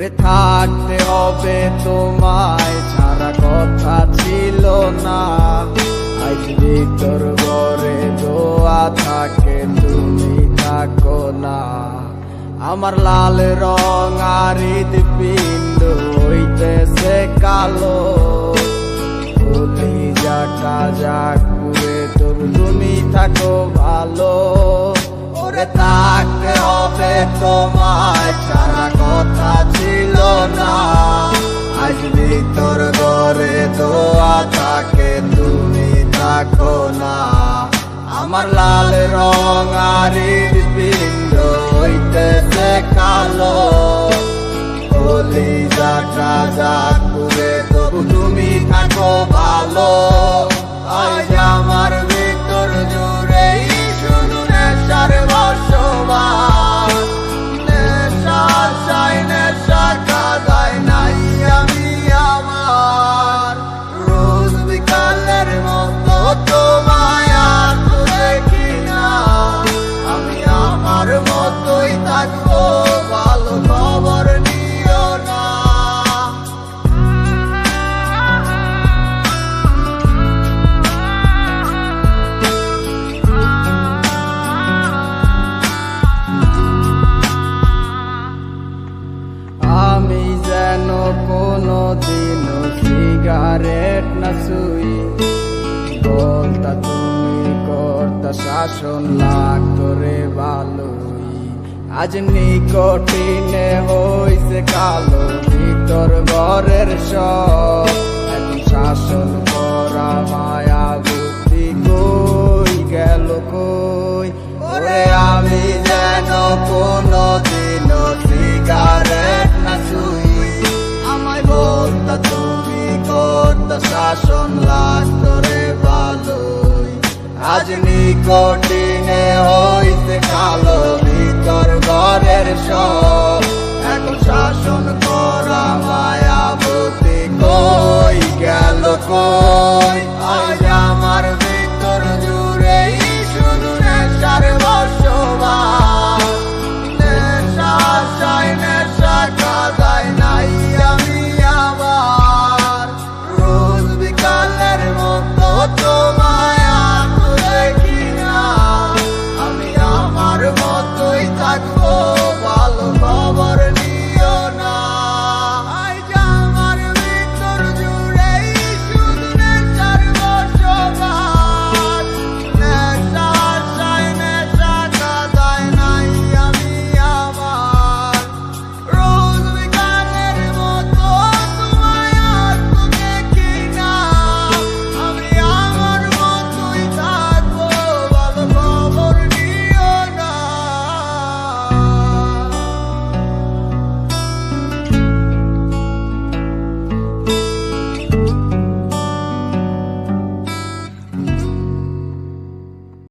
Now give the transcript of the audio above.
ওরে থাকতে হবে তোমায় ছাড়া কথা ছিল না, আজ ভিতর ঘরে দোয়া থাকে তুমি থাকো না। আমার লাল রং আর হৃদপিণ্ড হইতেছে কালো, কলিজাটা যাক পুড়ে তবু তুমি থাকো ভালো। ওরে থাকতে হবে তোমায় ছাড়া কথা ছিল না, আজ ভিতর ঘরে দোয়া থাকে তুমি থাকো না। আমার লাল রং আর হৃদপিণ্ড হইতেছে কালো, কলিজাটা যাক পুড়ে তবু তুমি থাকো ভালো। আজ আমার ভিতর জুড়ে শুধু নেশার বসবাস, নেশার চাই নেশার কাদায় নাই আমি আমার। রোজ বিকালের মতো তোমায় আর তো দেখি না, আমি আমার মতোই থাকবো, ভালো খবর নিও না। আমি যেন কোনো দিন সিগারেট না ছুই, বলতা তুমি করতা শাসন লাগতো রে ভালোই। আজ নিকটিনে হইছে কালো ভিতর ঘরের সব, এখন শাসন করা মায়া বুদ্ধি কই গেল কই। ওরে আমি যেন কোনো দিন সিগারেট না ছুই, আমায় বলতা তুমি করতা শাসন লাগতো রে ভালোই। আজ নিকটিনে হইছে কালো ভিতর ঘরের সব,